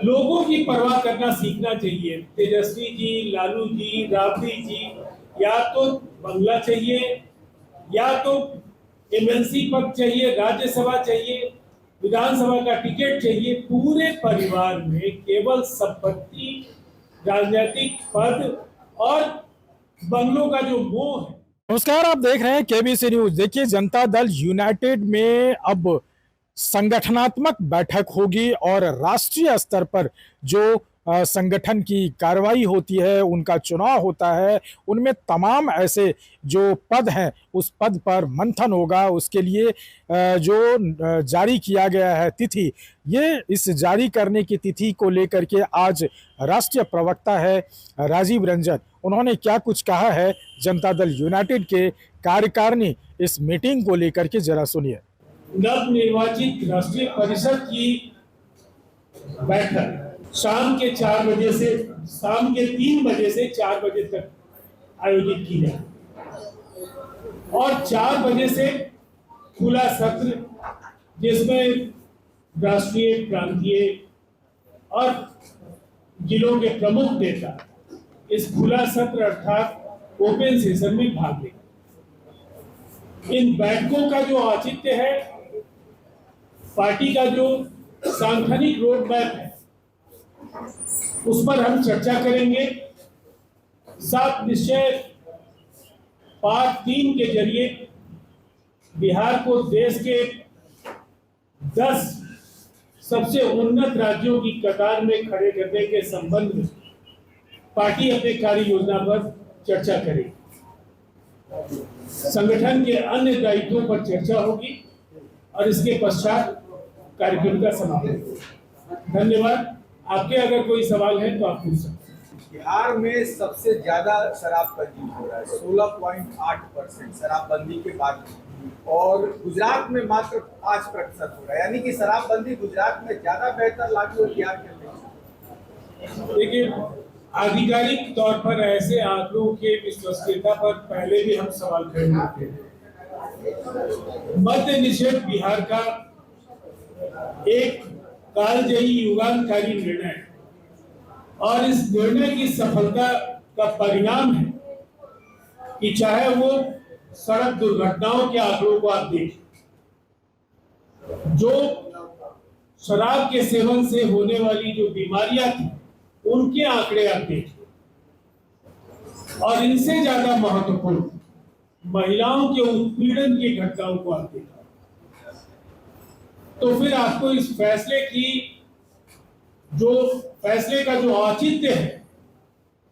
लोगों की परवाह करना सीखना चाहिए। तेजस्वी जी, लालू जी, राबड़ी जी, या तो बंगला चाहिए, या तो एमएलसी पद चाहिए, राज्यसभा चाहिए, विधानसभा का टिकट चाहिए। पूरे परिवार में केवल संपत्ति, राजनीतिक पद और बंगलों का जो मोह है। नमस्कार, आप देख रहे हैं केबीसी न्यूज। देखिए, जनता दल यूनाइटेड में अब संगठनात्मक बैठक होगी और राष्ट्रीय स्तर पर जो संगठन की कार्रवाई होती है, उनका चुनाव होता है, उनमें तमाम ऐसे जो पद हैं उस पद पर मंथन होगा। उसके लिए जो जारी किया गया है तिथि, ये इस जारी करने की तिथि को लेकर के आज राष्ट्रीय प्रवक्ता है राजीव रंजन, उन्होंने क्या कुछ कहा है जनता दल यूनाइटेड के कार्यकारिणी इस मीटिंग को लेकर के, जरा सुनिए। नव निर्वाचित राष्ट्रीय परिषद की बैठक शाम के 4 बजे से शाम के 3 बजे से 4 बजे तक आयोजित की जाए और 4 बजे से खुला सत्र, जिसमें राष्ट्रीय, प्रांतीय और जिलों के प्रमुख नेता इस खुला सत्र अर्थात ओपन सेशन में भाग लेंगे। इन बैठकों का जो औचित्य है, पार्टी का जो सांगठनिक रोड मैप है, उस पर हम चर्चा करेंगे। 7 निश्चय पार्ट 3 के जरिए बिहार को देश के 10 सबसे उन्नत राज्यों की कतार में खड़े करने के संबंध में पार्टी अपने कार्य योजना पर चर्चा करेगी। संगठन के अन्य दायित्वों पर चर्चा होगी और इसके पश्चात कार्यक्रम का समापन होगा। धन्यवाद। आपके अगर कोई सवाल है तो आप पूछ सकते हैं। बिहार में सबसे ज्यादा शराबबंदी हो रहा है, 16.8% शराबबंदी के बाद, और गुजरात में मात्र 5% हो रहा है, यानी कि शराबबंदी गुजरात में ज्यादा बेहतर लागू है बिहार के में। देखिए, आधिकारिक तौर पर ऐसे आंकड़ों के विश्वसनीयता पर पहले भी हम सवाल खड़े होते हैं। मद्य निषेध बिहार का एक कालजयी युगांतकारी निर्णय है और इस निर्णय की सफलता का परिणाम है कि चाहे वो सड़क दुर्घटनाओं के आंकड़ों को आप देखें, जो शराब के सेवन से होने वाली जो बीमारियां थी उनके आंकड़े आप देखिए, और इनसे ज्यादा महत्वपूर्ण महिलाओं के उत्पीड़न की घटनाओं को आप देखिए, तो फिर आपको इस फैसले का जो औचित्य है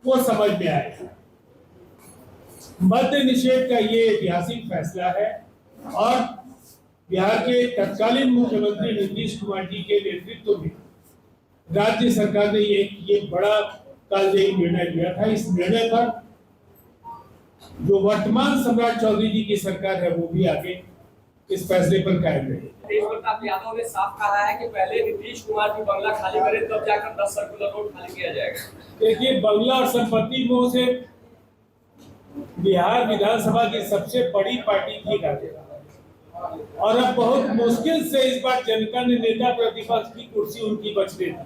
वो समझ में आएगा। मद्य निषेध का ये ऐतिहासिक फैसला है और बिहार के तत्कालीन मुख्यमंत्री नीतीश कुमार जी के नेतृत्व में राज्य सरकार ने ये बड़ा कालजयी निर्णय लिया था। इस निर्णय पर जो वर्तमान सम्राट चौधरी जी की सरकार है वो भी आगे इस फैसले पर कायम रहे। तेज प्रताप यादव ने साफ कहा है कि पहले नीतीश कुमार की बंगला खाली करे तब जाकर 10 सर्कुलर रोड खाली किया जाएगा। देखिए, बंगला और संपत्ति मोह से बिहार विधानसभा की सबसे बड़ी पार्टी थी राज्यसभा, और अब बहुत मुश्किल से इस बार जनता ने नेता प्रतिपक्ष की कुर्सी उनकी बचने दी,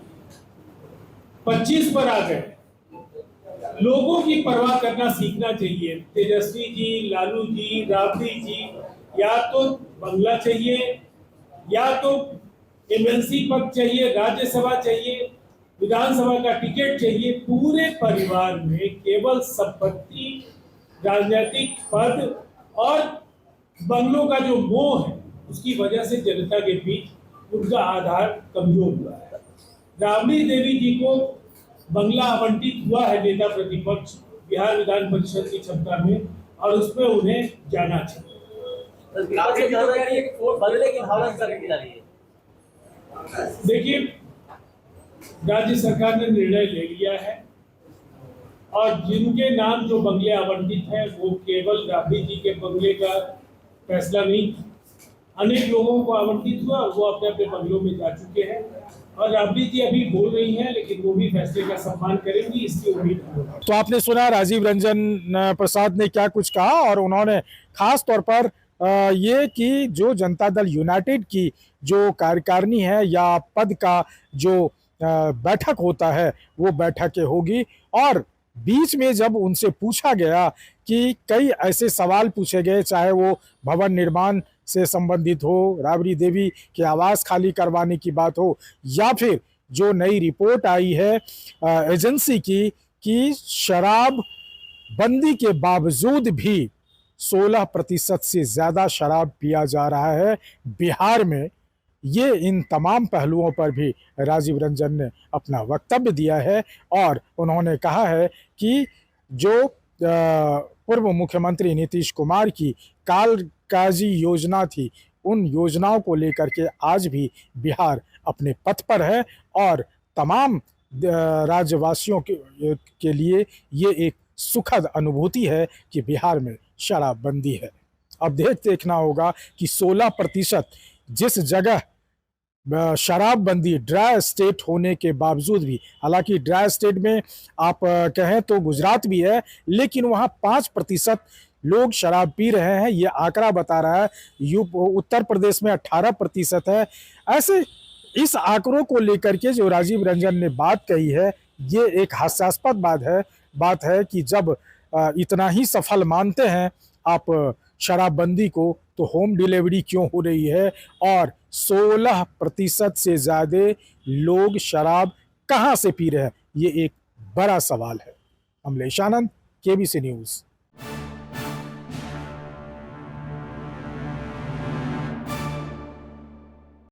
25 पर आ गए। लोगों की परवाह करना सीखना चाहिए। तेजस्वी जी, लालू जी, राबड़ी जी, या तो बंगला चाहिए, या तो एमएलसी पद चाहिए, राज्यसभा चाहिए, विधानसभा का टिकट चाहिए। पूरे परिवार में केवल संपत्ति, राजनीतिक पद और बंगलों का जो मोह है, उसकी वजह से जनता के बीच उनका आधार कमजोर हुआ है। राबड़ी देवी जी को बंगला आवंटित हुआ है नेता प्रतिपक्ष बिहार विधान परिषद की क्षमता में, और उसमें उन्हें जाना चाहिए। देखिए, राज्य सरकार ने निर्णय ले लिया है और जिनके नाम जो बंगले आवंटित हैं वो केवल राबड़ी जी के बंगले का फैसला नहीं, अनेक लोगों को आवंटित हुआ, वो अपने अपने बंगलों में जा चुके हैं और राबड़ी जी अभी बोल रही हैं, लेकिन वो भी फैसले का सम्मान करेंगी, इसकी उम्मीद है। तो आपने सुना राजीव रंजन प्रसाद ने क्या कुछ कहा, और उन्होंने खास तौर पर ये कि जो जनता दल यूनाइटेड की जो कार्यकारिणी है या पद का जो बैठक होता है वो बैठकें होगी। और बीच में जब उनसे पूछा गया कि कई ऐसे सवाल पूछे गए, चाहे वो भवन निर्माण से संबंधित हो, राबड़ी देवी के आवास खाली करवाने की बात हो, या फिर जो नई रिपोर्ट आई है एजेंसी की कि शराब बंदी के बावजूद भी 16% से ज्यादा शराब पिया जा रहा है बिहार में, ये इन तमाम पहलुओं पर भी राजीव रंजन ने अपना वक्तव्य दिया है। और उन्होंने कहा है कि जो पूर्व मुख्यमंत्री नीतीश कुमार की कालकाजी योजना थी, उन योजनाओं को लेकर के आज भी बिहार अपने पथ पर है और तमाम राज्यवासियों के लिए ये एक सुखद अनुभूति है कि बिहार में शराबबंदी है। अब देखना होगा कि 16% जिस जगह शराबबंदी ड्राई स्टेट होने के बावजूद भी, हालांकि ड्राई स्टेट में आप कहें तो गुजरात भी है, लेकिन वहां 5% लोग शराब पी रहे हैं, ये आंकड़ा बता रहा है। उत्तर प्रदेश में 18% है। ऐसे इस आंकड़ों को लेकर के जो राजीव रंजन ने बात कही है, ये एक हास्यास्पद बात है कि जब इतना ही सफल मानते हैं आप शराबबंदी को, तो होम डिलीवरी क्यों हो रही है और 16% से ज्यादा लोग शराब कहां से पी रहे हैं, ये एक बड़ा सवाल है। अमलेश आनंद, केबीसी न्यूज।